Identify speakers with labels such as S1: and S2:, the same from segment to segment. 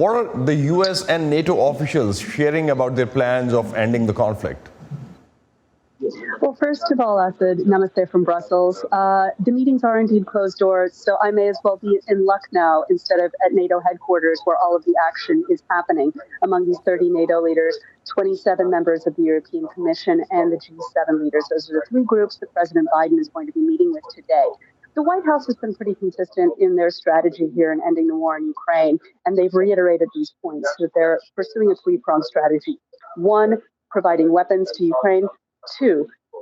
S1: What are the US and NATO officials sharing about their plans of ending the conflict?
S2: Well, first of all, Asad, namaste from Brussels. The meetings are indeed closed doors, so I may as well be in Lucknow instead of at NATO headquarters where all of the action is happening. Among these 30 NATO leaders, 27 members of the European Commission and the G7 leaders. Those are the three groups that President Biden is going to be meeting with today. The White House has been pretty consistent in their strategy here in ending the war in Ukraine, and they've reiterated these points, that they're pursuing a three-pronged strategy. One, providing weapons to Ukraine. Two,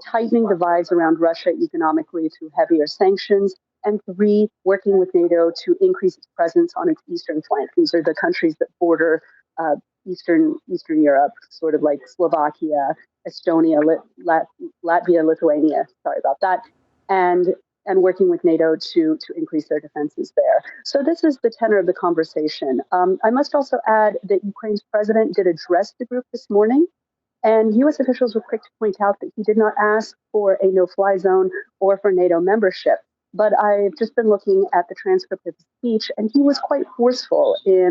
S2: tightening the vibes around Russia economically through heavier sanctions. And three, working with NATO to increase its presence on its eastern flank. These are the countries that border Eastern Europe, sort of like Slovakia, Estonia, Latvia, Lithuania. Sorry about that. And working with NATO to increase their defenses there. So this is the tenor of the conversation. I must also add that Ukraine's president did address the group this morning, and U.S. officials were quick to point out that he did not ask for a no-fly zone or for NATO membership. But I've just been looking at the transcript of his speech, and he was quite forceful in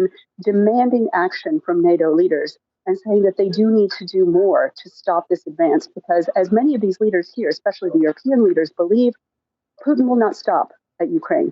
S2: demanding action from NATO leaders and saying that they do need to do more to stop this advance, because as many of these leaders here, especially the European leaders, believe, Putin will not stop at Ukraine.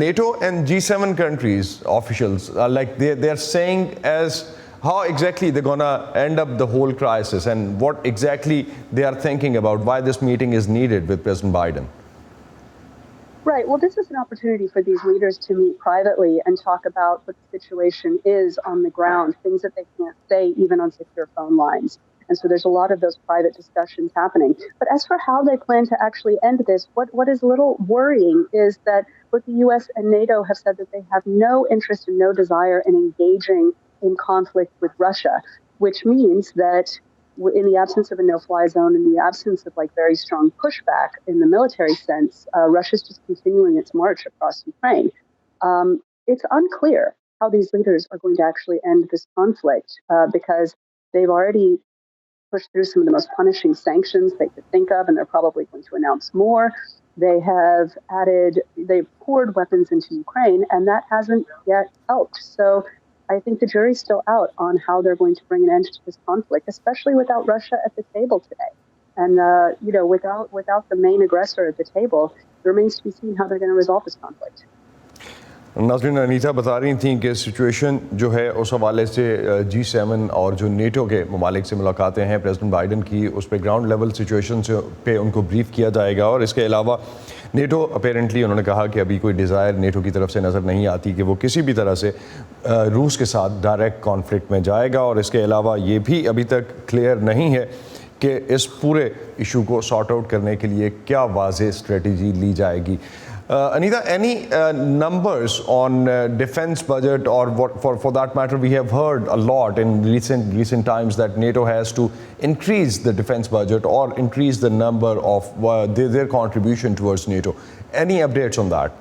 S1: NATO and G7 countries officials like they are saying as how exactly they're gonna end up the whole crisis and what exactly they are thinking about, why this meeting is needed with President Biden.
S2: Right. Well, this is an opportunity for these leaders to meet privately and talk about what the situation is on the ground, things that they can't say even on secure phone lines. And so there's a lot of those private discussions happening. But as for how they plan to actually end this, what is a little worrying is that both the U.S. and NATO have said that they have no interest and no desire in engaging in conflict with Russia, which means that in the absence of a no-fly zone, in the absence of like very strong pushback in the military sense, Russia's just continuing its march across Ukraine. It's unclear how these leaders are going to actually end this conflict because they've already pushed through some of the most punishing sanctions they could think of, and they're probably going to announce more. They've poured weapons into Ukraine, and that hasn't yet helped. So I think the jury's still out on how they're going to bring an end to this conflict, especially without Russia at the table today. And, without the main aggressor at the table, it remains to be seen how they're going to resolve this conflict.
S1: ناظرین انیتا بتا رہی تھیں کہ situation جو ہے اس حوالے سے G7 اور جو نیٹو کے ممالک سے ملاقاتیں ہیں پریزیڈنٹ بائیڈن کی، اس پہ گراؤنڈ لیول سچویشن سے پہ ان کو بریف کیا جائے گا. اور اس کے علاوہ نیٹو اپیرنٹلی انہوں نے کہا کہ ابھی کوئی ڈیزائر نیٹو کی طرف سے نظر نہیں آتی کہ وہ کسی بھی طرح سے روس کے ساتھ ڈائریکٹ کانفلکٹ میں جائے گا. اور اس کے علاوہ یہ بھی ابھی تک کلیئر نہیں ہے کہ اس پورے ایشو کو سارٹ آؤٹ کرنے کے لیے کیا واضح اسٹریٹجی لی جائے گی. Anita, any numbers on defense budget, or what for that matter we have heard a lot in recent times that NATO has to increase the defense budget or increase the number of their contribution towards NATO. Any updates on that?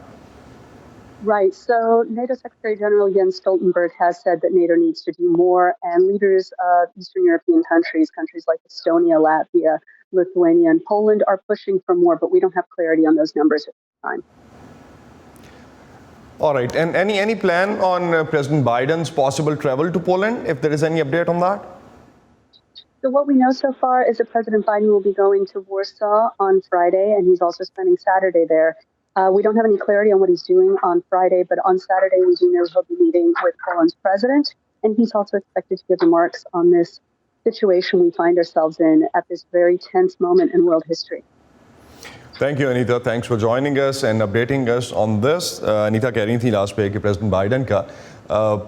S2: Right. So NATO Secretary General Jens Stoltenberg has said that NATO needs to do more, and leaders of Eastern European countries like Estonia, Latvia, Lithuania, and Poland are pushing for more, but we don't have clarity on those numbers at this time.
S1: All right. And any plan on President Biden's possible travel to Poland, if there is any update on that?
S2: So what we know so far is that President Biden will be going to Warsaw on Friday, and he's also spending Saturday there. We don't have any clarity on what he's doing on Friday, but on Saturday we do know he'll be meeting with Poland's president, and he's also expected to give remarks on this situation we find ourselves in at this very tense moment in world history.
S1: Thank you, Anita. Thanks for joining us and updating us on this. Anita کہہ رہی تھی last پہ کہ president Biden کا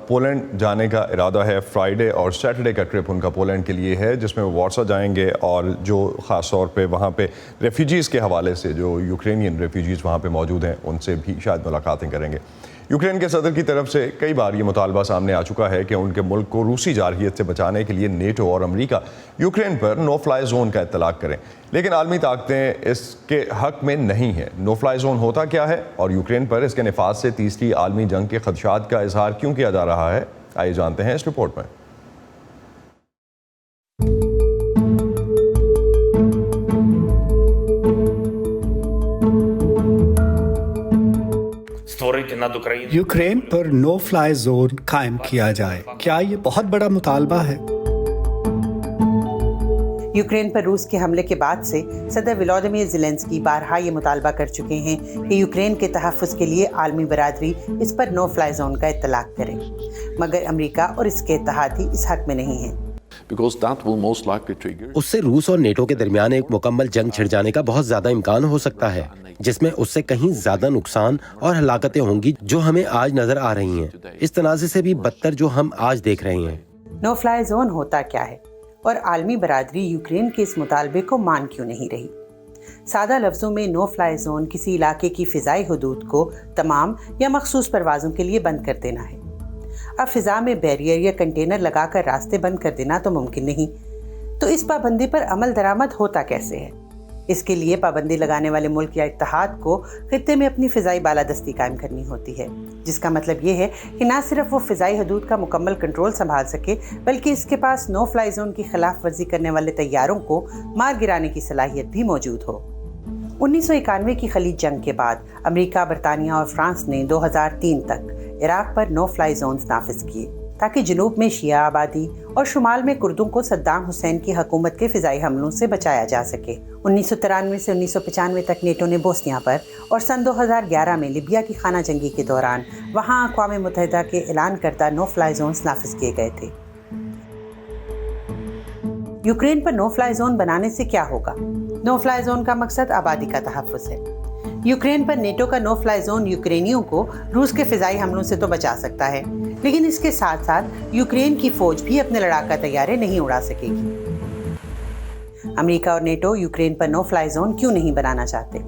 S1: Poland جانے کا ارادہ ہے. فرائیڈے اور سیٹرڈے کا ٹرپ ان کا پولینڈ کے لیے ہے، جس میں وہ وارسا جائیں گے اور جو خاص طور پہ وہاں پہ ریفیوجیز کے حوالے سے جو یوکرینین ریفیوجیز وہاں پہ موجود ہیں ان سے بھی شاید ملاقاتیں کریں گے. یوکرین کے صدر کی طرف سے کئی بار یہ مطالبہ سامنے آ چکا ہے کہ ان کے ملک کو روسی جارحیت سے بچانے کے لیے نیٹو اور امریکہ یوکرین پر نو فلائی زون کا اطلاق کریں، لیکن عالمی طاقتیں اس کے حق میں نہیں ہیں. نو فلائی زون ہوتا کیا ہے اور یوکرین پر اس کے نفاذ سے تیسری عالمی جنگ کے خدشات کا اظہار کیوں کیا جا رہا ہے، آئیے جانتے ہیں اس رپورٹ میں.
S3: یوکرین پر نو فلائی زون قائم کیا جائے، کیا یہ بہت بڑا مطالبہ ہے؟
S4: یوکرین پر روس کے حملے کے بعد سے صدر ولادیمیر زیلنسکی بارہا یہ مطالبہ کر چکے ہیں کہ یوکرین کے تحفظ کے لیے عالمی برادری اس پر نو فلائی زون کا اطلاق کرے، مگر امریکہ اور اس کے اتحادی اس حق میں نہیں ہیں.
S5: اس سے روس اور نیٹو کے درمیان ایک مکمل جنگ چھڑ جانے کا بہت زیادہ امکان ہو سکتا ہے، جس میں اس سے کہیں زیادہ نقصان اور ہلاکتیں ہوں گی جو ہمیں آج نظر آ رہی ہیں، اس تنازع سے بھی بدتر جو ہم آج دیکھ رہے ہیں.
S4: نو فلائی زون ہوتا کیا ہے اور عالمی برادری یوکرین کے اس مطالبے کو مان کیوں نہیں رہی؟ سادہ لفظوں میں نو فلائی زون کسی علاقے کی فضائی حدود کو تمام یا مخصوص پروازوں کے لیے بند کر دینا ہے. اب فضا میں بیریئر یا کنٹینر لگا کر راستے بند کر دینا تو ممکن نہیں، تو اس پابندی پر عمل درآمد ہوتا کیسے ہے؟ اس کے لیے پابندی لگانے والے ملک یا اتحاد کو خطے میں اپنی فضائی بالادستی قائم کرنی ہوتی ہے، جس کا مطلب یہ ہے کہ نہ صرف وہ فضائی حدود کا مکمل کنٹرول سنبھال سکے بلکہ اس کے پاس نو فلائی زون کی خلاف ورزی کرنے والے طیاروں کو مار گرانے کی صلاحیت بھی موجود ہو. 1991 کی خلیج جنگ کے بعد امریکہ، برطانیہ اور فرانس نے 2003 تک عراق پر نو فلائی زونز نافذ کیے تاکہ جنوب میں شیعہ آبادی اور شمال میں کردوں کو صدام حسین کی حکومت کے فضائی حملوں سے بچایا جا سکے. 1993 سے 1995 تک نیٹو نے بوسنیا پر اور سن 2011 میں لیبیا کی خانہ جنگی کے دوران وہاں اقوام متحدہ کے اعلان کردہ نو فلائی زونز نافذ کیے گئے تھے. یوکرین پر نو فلائی زون بنانے سے کیا ہوگا؟ نو فلائی زون کا مقصد آبادی کا تحفظ ہے. یوکرین پر نیٹو کا نو فلائی زون یوکرینیوں کو روس کے فضائی حملوں سے تو بچا سکتا ہے، لیکن اس کے ساتھ ساتھ یوکرین کی فوج بھی اپنے لڑاکا طیارے نہیں اڑا سکے گی. امریکہ اور نیٹو یوکرین پر نو فلائی زون کیوں نہیں بنانا چاہتے؟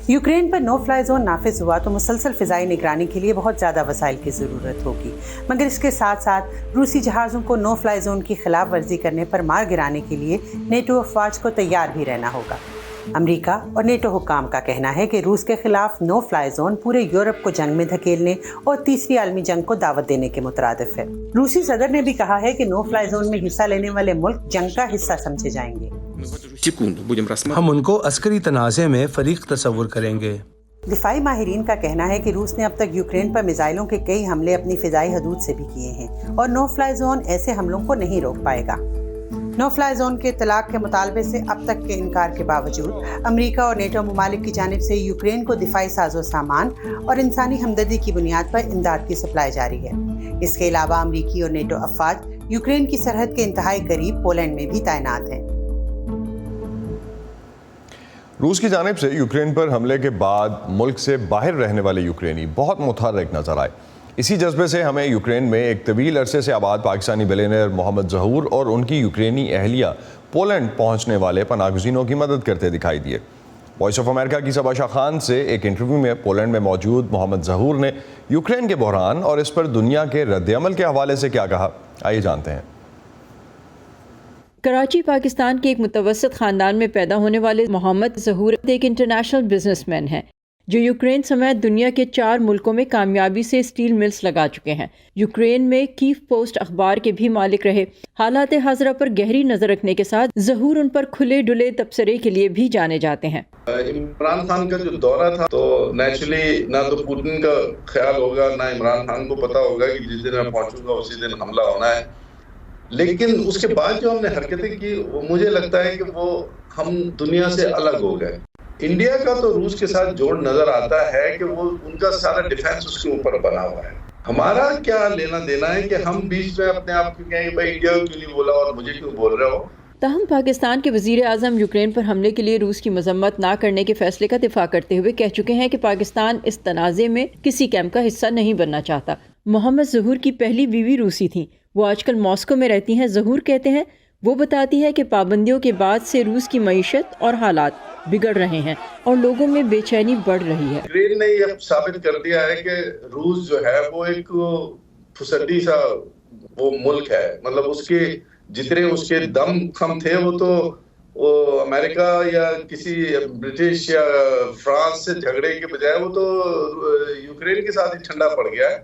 S4: یوکرین پر نو فلائی زون نافذ ہوا تو مسلسل فضائی نگرانی کے لیے بہت زیادہ وسائل کی ضرورت ہوگی، مگر اس کے ساتھ ساتھ روسی جہازوں کو نو فلائی زون کی خلاف ورزی کرنے پر مار گرانے کے لیے نیٹو افواج کو تیار بھی رہنا ہوگا. امریکہ اور نیٹو حکام کا کہنا ہے کہ روس کے خلاف نو فلائی زون پورے یورپ کو جنگ میں دھکیلنے اور تیسری عالمی جنگ کو دعوت دینے کے مترادف ہے. روسی صدر نے بھی کہا ہے کہ نو فلائی زون میں حصہ لینے والے ملک جنگ کا حصہ سمجھے جائیں گے.
S6: ہم ان کو عسکری تنازع میں فریق تصور کریں گے.
S4: دفاعی ماہرین کا کہنا ہے کہ روس نے اب تک یوکرین پر میزائلوں کے کئی حملے اپنی فضائی حدود سے بھی کیے ہیں اور نو فلائی زون ایسے حملوں کو نہیں روک پائے گا۔ نو فلائی زون کے اطلاق کے مطالبے سے اب تک کے انکار کے باوجود امریکہ اور نیٹو ممالک کی جانب سے یوکرین کو دفاعی ساز و سامان اور انسانی ہمدردی کی بنیاد پر امداد کی سپلائی جاری ہے۔ اس کے علاوہ امریکی اور نیٹو افواج یوکرین کی سرحد کے انتہائی قریب پولینڈ میں بھی تعینات ہیں۔
S1: روس کی جانب سے یوکرین پر حملے کے بعد ملک سے باہر رہنے والے یوکرینی بہت متحرک نظر آئے۔ اسی جذبے سے ہمیں یوکرین میں ایک طویل عرصے سے آباد پاکستانی بلینئر محمد ظہور اور ان کی یوکرینی اہلیہ پولینڈ پہنچنے والے پناہ گزینوں کی مدد کرتے دکھائی دیے۔ وائس آف امریکہ کی صبا شاہ خان سے ایک انٹرویو میں پولینڈ میں موجود محمد ظہور نے یوکرین کے بحران اور اس پر دنیا کے رد عمل کے حوالے سے کیا کہا، آئیے جانتے ہیں۔
S7: کراچی پاکستان کے ایک متوسط خاندان میں پیدا ہونے والے محمد ظہور ایک انٹرنیشنل بزنس مین ہیں جو یوکرین سمیت دنیا کے 4 ملکوں میں کامیابی سے اسٹیل ملز لگا چکے ہیں۔ یوکرین میں کیف پوسٹ اخبار کے بھی مالک رہے۔ حالات حاضرہ پر گہری نظر رکھنے کے ساتھ ظہور ان پر کھلے ڈلے تبصرے کے لیے بھی جانے جاتے ہیں۔
S8: عمران خان کا جو دورہ تھا تو نیچرلی نہ تو پوٹن کا خیال ہوگا نہ عمران خان کو پتا ہوگا کہ جس دن میں پہنچوں گا اسی دن حملہ ہونا ہے، لیکن اس کے بعد جو ہم نے حرکتیں کی مجھے لگتا ہے کہ وہ ہم دنیا سے الگ ہو گئے۔ انڈیا کا تو روس کے ساتھ جوڑ نظر آتا ہے کہ وہ ان کا سارا ڈیفینس اس کے اوپر بنا ہوا ہے۔ ہمارا کیا لینا دینا ہے کہ ہم بیچ میں اپنے آپ کو کہیں بھائی انڈیا کو کیوں نہیں بولا اور مجھے کیوں بول رہے ہو۔
S7: تاہم پاکستان کے وزیر اعظم یوکرین پر حملے کے لیے روس کی مذمت نہ کرنے کے فیصلے کا دفاع کرتے ہوئے کہہ چکے ہیں کہ پاکستان اس تنازع میں کسی کیمپ کا حصہ نہیں بننا چاہتا۔ محمد ظہور کی پہلی بیوی روسی تھیں، وہ آج کل ماسکو میں رہتی ہیں۔ ظہور کہتے ہیں وہ بتاتی ہے کہ پابندیوں کے بعد سے روس کی معیشت اور حالات بگڑ رہے ہیں اور لوگوں میں بے چینی بڑھ رہی ہے۔
S8: یوکرین نے یہ ثابت کر دیا ہے کہ روس جو ہے وہ ایک پھسڈی سا وہ ملک ہے، مطلب اس کے جتنے اس کے دم خم تھے وہ تو امریکہ یا کسی برٹش یا فرانس سے جھگڑے کے بجائے وہ تو یوکرین کے ساتھ ہی ٹھنڈا پڑ گیا ہے،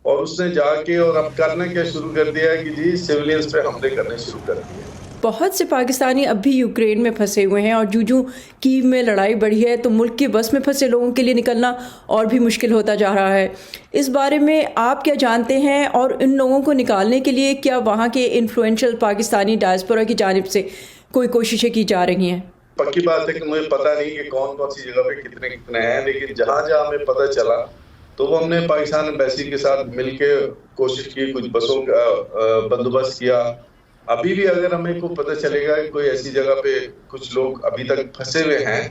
S8: اور اس نے جا کے اور اب کرنا کیا شروع کر دیا ہے کہ جی سیولینز پہ حملے کرنے شروع کر دیے۔
S7: بہت سے پاکستانی اب بھی یوکرین میں پھنسے ہوئے ہیں اور جو کیو میں لڑائی بڑھی ہے تو ملک کے بس میں پھنسے لوگوں کے لیے نکلنا اور بھی مشکل ہوتا جا رہا ہے۔ اس بارے میں آپ کیا جانتے ہیں اور ان لوگوں کو نکالنے کے لیے کیا وہاں کے انفلوئنشل پاکستانی ڈائسپورا کی جانب سے کوئی کوششیں کی جا رہی ہیں؟
S8: پکی بات ہے کہ مجھے پتہ نہیں کہ کون کون سی جگہ پہ کتنے ہیں، لیکن جہاں جہاں ہمیں پتہ چلا تو وہ ہم نے پاکستان ایمبیسی کے ساتھ مل کے کوشش کی، کچھ بسوں کا بندوبست کیا۔ ابھی بھی اگر ہمیں کو پتہ چلے گا کہ کوئی ایسی جگہ پہ کچھ لوگ ابھی تک پھنسے ہوئے ہیں،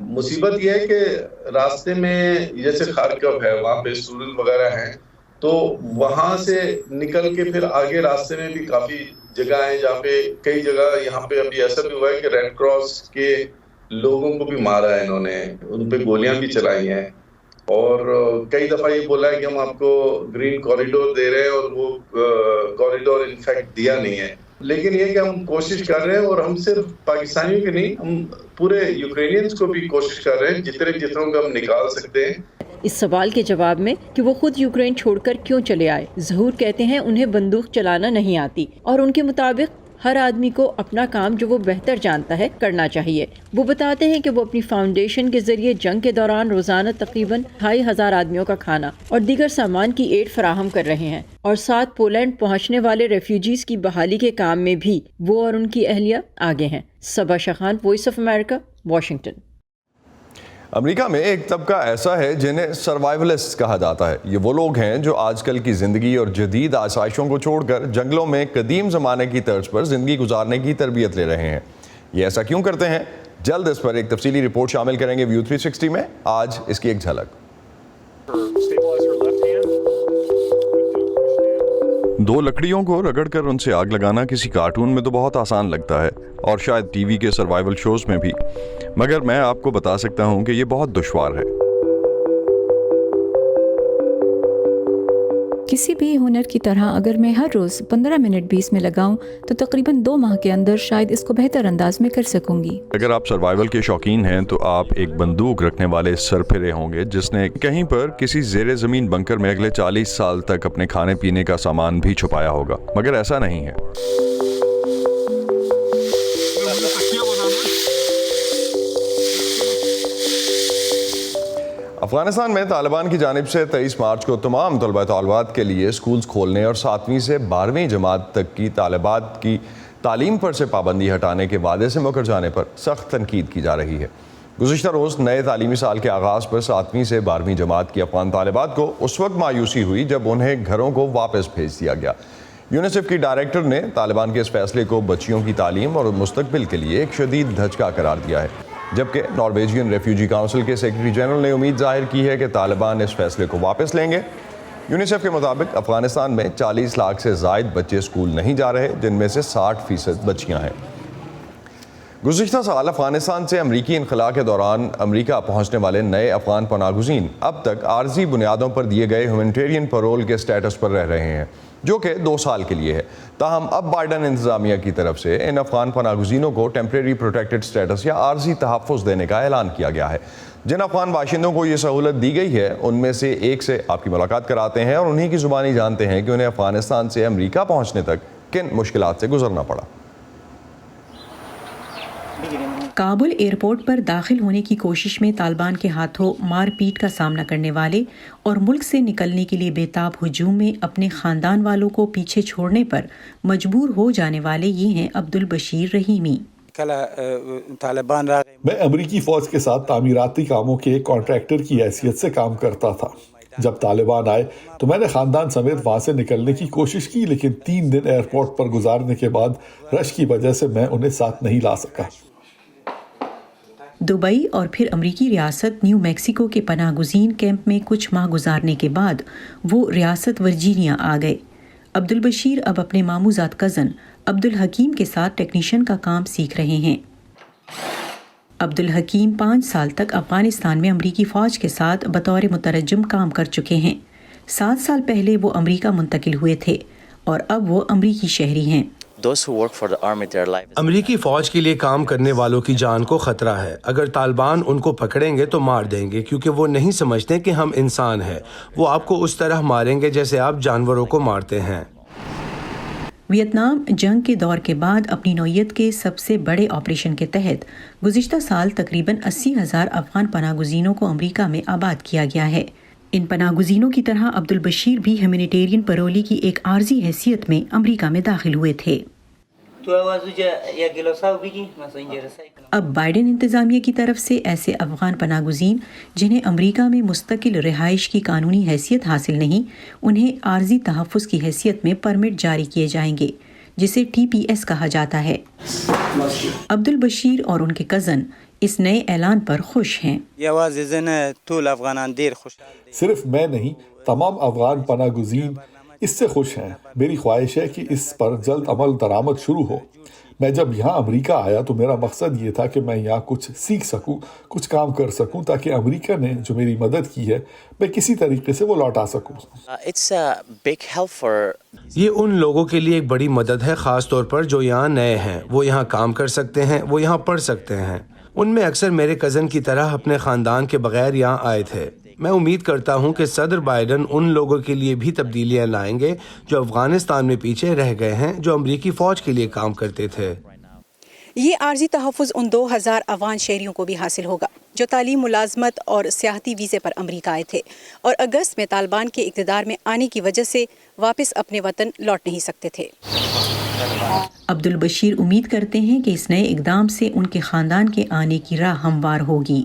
S8: مصیبت یہ ہے کہ راستے میں جیسے خارکو ہے وہاں پہ اسٹوڈنٹ وغیرہ ہیں، تو وہاں سے نکل کے پھر آگے راستے میں بھی کافی جگہ ہیں جہاں پہ کئی جگہ یہاں پہ ابھی ایسا بھی ہوا ہے کہ ریڈ کراس کے لوگوں کو بھی مارا ہے، انہوں نے ان پہ گولیاں بھی چلائی ہیں، اور کئی دفعہ یہ بولا ہے کہ ہم آپ کو گرین کوریڈور دے رہے ہیں اور وہ کوریڈور انفیکٹ دیا نہیں ہے۔ لیکن یہ کہ ہم کوشش کر رہے ہیں، اور ہم صرف پاکستانیوں کے نہیں، ہم پورے یوکرینینز کو بھی کوشش کر رہے ہیں جتنوں کو ہم نکال سکتے ہیں۔
S7: اس سوال کے جواب میں کہ وہ خود یوکرین چھوڑ کر کیوں چلے آئے، ظہور کہتے ہیں انہیں بندوق چلانا نہیں آتی اور ان کے مطابق ہر آدمی کو اپنا کام جو وہ بہتر جانتا ہے کرنا چاہیے۔ وہ بتاتے ہیں کہ وہ اپنی فاؤنڈیشن کے ذریعے جنگ کے دوران روزانہ تقریباً 2500 آدمیوں کا کھانا اور دیگر سامان کی ایڈ فراہم کر رہے ہیں، اور ساتھ پولینڈ پہنچنے والے ریفیوجیز کی بحالی کے کام میں بھی وہ اور ان کی اہلیہ آگے ہیں۔ Saba Shah Khan, Voice of America, Washington.
S1: America میں ایک طبقہ ایسا ہے جنہیں سروائیولسٹ کہا جاتا ہے۔ یہ وہ لوگ ہیں جو آج کل کی زندگی اور جدید آسائشوں کو چھوڑ کر جنگلوں میں قدیم زمانے کی طرز پر زندگی گزارنے کی تربیت لے رہے ہیں۔ یہ ایسا کیوں کرتے ہیں؟ جلد اس پر ایک تفصیلی رپورٹ شامل کریں گے ویو 360 میں۔ آج اس کی ایک جھلک۔ دو لکڑیوں کو رگڑ کر ان سے آگ لگانا کسی کارٹون میں تو بہت آسان لگتا ہے، اور شاید ٹی وی کے سروائیول شوز میں بھی، مگر میں آپ کو بتا سکتا ہوں کہ یہ بہت دشوار ہے۔
S9: کسی بھی ہنر کی طرح اگر میں ہر روز 15 منٹ بھی اس میں لگاؤں تو تقریباً 2 ماہ کے اندر شاید اس کو بہتر انداز میں کر سکوں گی۔
S1: اگر آپ سروائیول کے شوقین ہیں تو آپ ایک بندوق رکھنے والے سرپھرے ہوں گے جس نے کہیں پر کسی زیر زمین بنکر میں اگلے 40 سال تک اپنے کھانے پینے کا سامان بھی چھپایا ہوگا، مگر ایسا نہیں ہے۔ افغانستان میں طالبان کی جانب سے 23 مارچ کو تمام طلبہ طالبات کے لیے سکولز کھولنے اور 7ویں سے 12ویں جماعت تک کی طالبات کی تعلیم پر سے پابندی ہٹانے کے وعدے سے مکر جانے پر سخت تنقید کی جا رہی ہے۔ گزشتہ روز نئے تعلیمی سال کے آغاز پر 7ویں سے 12ویں جماعت کی افغان طالبات کو اس وقت مایوسی ہوئی جب انہیں گھروں کو واپس بھیج دیا گیا۔ یونیسیف کی ڈائریکٹر نے طالبان کے اس فیصلے کو بچیوں کی تعلیم اور مستقبل کے لیے ایک شدید دھچکا قرار دیا ہے، جبکہ نارویجین ریفیوجی کونسل کے سیکرٹری جنرل نے امید ظاہر کی ہے کہ طالبان اس فیصلے کو واپس لیں گے۔ یونیسیف کے مطابق افغانستان میں 40 لاکھ سے زائد بچے اسکول نہیں جا رہے، جن میں سے 60% بچیاں ہیں۔ گزشتہ سال افغانستان سے امریکی انخلاء کے دوران امریکہ پہنچنے والے نئے افغان پناہ گزین اب تک عارضی بنیادوں پر دیے گئے ہیومینیٹیرین پیرول کے سٹیٹس پر رہ رہے ہیں، جو کہ 2 سال کے لیے ہے۔ تاہم اب بائیڈن انتظامیہ کی طرف سے ان افغان پناہ گزینوں کو ٹیمپریری پروٹیکٹڈ سٹیٹس یا عارضی تحفظ دینے کا اعلان کیا گیا ہے۔ جن افغان باشندوں کو یہ سہولت دی گئی ہے ان میں سے ایک سے آپ کی ملاقات کراتے ہیں اور انہی کی زبانی جانتے ہیں کہ انہیں افغانستان سے امریکہ پہنچنے تک کن مشکلات سے گزرنا پڑا۔
S10: کابل ایئرپورٹ پر داخل ہونے کی کوشش میں طالبان کے ہاتھوں مار پیٹ کا سامنا کرنے والے اور ملک سے نکلنے کے لیے بے تاب ہجوم میں اپنے خاندان والوں کو پیچھے چھوڑنے پر مجبور ہو جانے والے یہ ہیں عبدالبشیر رحیمی۔
S11: میں امریکی فوج کے ساتھ تعمیراتی کاموں کے ایک کانٹریکٹر کی حیثیت سے کام کرتا تھا۔ جب طالبان آئے تو میں نے خاندان سمیت وہاں سے نکلنے کی کوشش کی، لیکن 3 دن ایئرپورٹ پر گزارنے کے بعد رش کی وجہ سے میں انہیں ساتھ نہیں لا سکا۔
S10: دبئی اور پھر امریکی ریاست نیو میکسیکو کے پناہ گزین کیمپ میں کچھ ماہ گزارنے کے بعد وہ ریاست ورجینیا آ گئے۔ عبدالبشیر اب اپنے ماموزاد کزن عبدالحکیم کے ساتھ ٹیکنیشین کا کام سیکھ رہے ہیں۔ عبدالحکیم 5 سال تک افغانستان میں امریکی فوج کے ساتھ بطور مترجم کام کر چکے ہیں۔ 7 سال پہلے وہ امریکہ منتقل ہوئے تھے اور اب وہ امریکی شہری ہیں۔
S6: امریکی فوج کے لیے کام کرنے والوں کی جان کو خطرہ ہے۔ اگر طالبان ان کو پکڑیں گے تو مار دیں گے، کیونکہ وہ نہیں سمجھتے کہ ہم انسان ہیں۔ وہ آپ کو اس طرح ماریں گے جیسے آپ جانوروں کو مارتے ہیں۔
S10: ویتنام جنگ کے دور کے بعد اپنی نوعیت کے سب سے بڑے آپریشن کے تحت گزشتہ سال تقریباً 80,000 افغان پناہ گزینوں کو امریکہ میں آباد کیا گیا ہے۔ ان پناہ گزینوں کی طرح عبدالبشیر بھی ہیومینیٹیرین پیرولی کی ایک عارضی حیثیت میں امریکہ میں داخل ہوئے تھے۔ اب بائیڈن انتظامیہ کی طرف سے ایسے افغان پناہ گزین جنہیں امریکہ میں مستقل رہائش کی قانونی حیثیت حاصل نہیں، انہیں عارضی تحفظ کی حیثیت میں پرمٹ جاری کیے جائیں گے، جسے TPS کہا جاتا ہے۔ عبدالبشیر اور ان کے کزن اس نئے اعلان پر خوش ہیں۔
S11: صرف میں نہیں، تمام افغان پناہ گزین اس سے خوش ہیں۔ میری خواہش ہے کہ اس پر جلد عمل درآمد شروع ہو۔ میں جب یہاں امریکہ آیا تو میرا مقصد یہ تھا کہ میں یہاں کچھ سیکھ سکوں، کچھ کام کر سکوں، تاکہ امریکہ نے جو میری مدد کی ہے میں کسی طریقے سے وہ لوٹا سکوں۔
S6: یہ ان لوگوں کے لیے ایک بڑی مدد ہے، خاص طور پر جو یہاں نئے ہیں۔ وہ یہاں کام کر سکتے ہیں، وہ یہاں پڑھ سکتے ہیں۔ ان میں اکثر میرے کزن کی طرح اپنے خاندان کے بغیر یہاں آئے تھے۔ میں امید کرتا ہوں کہ صدر بائیڈن ان لوگوں کے لیے بھی تبدیلیاں لائیں گے جو افغانستان میں پیچھے رہ گئے ہیں، جو امریکی فوج کے لیے کام کرتے تھے۔
S12: یہ عارضی تحفظ ان 2000 افغان شہریوں کو بھی حاصل ہوگا جو تعلیم، ملازمت اور سیاحتی ویزے پر امریکہ آئے تھے اور اگست میں طالبان کے اقتدار میں آنے کی وجہ سے واپس اپنے وطن لوٹ نہیں سکتے تھے۔
S10: عبدالبشیر امید کرتے ہیں کہ اس نئے اقدام سے ان کے خاندان کے آنے کی راہ ہموار ہوگی۔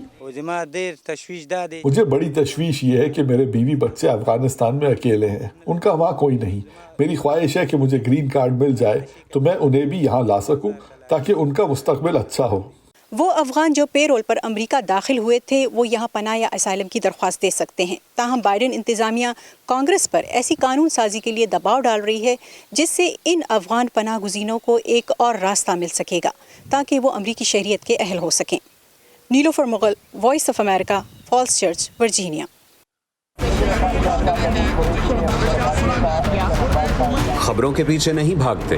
S11: مجھے بڑی تشویش یہ ہے کہ میرے بیوی بچے افغانستان میں اکیلے ہیں، ان کا وہاں کوئی نہیں۔ میری خواہش ہے کہ مجھے گرین کارڈ مل جائے تو میں انہیں بھی یہاں لا سکوں تاکہ ان کا مستقبل اچھا ہو۔
S12: وہ افغان جو پے رول پر امریکہ داخل ہوئے تھے وہ یہاں پناہ یا اسائلم کی درخواست دے سکتے ہیں۔ تاہم بائیڈن انتظامیہ کانگریس پر ایسی قانون سازی کے لیے دباؤ ڈال رہی ہے جس سے ان افغان پناہ گزینوں کو ایک اور راستہ مل سکے گا تاکہ وہ امریکی شہریت کے اہل ہو سکیں۔ Nilofar Mughal, Voice of America, Falls Church, Virginia.
S13: خبروں کے پیچھے نہیں بھاگتے،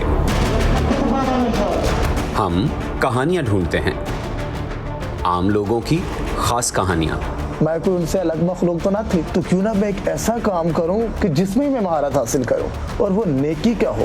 S13: ہم کہانیاں ڈھونڈتے ہیں، عام لوگوں کی خاص کہانیاں۔
S14: میں کوئی ان سے الگ مخلوق تو نہ تھی، تو کیوں نہ میں ایک ایسا کام کروں کہ جس میں میں مہارت حاصل کروں اور وہ نیکی کیا ہو۔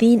S15: 3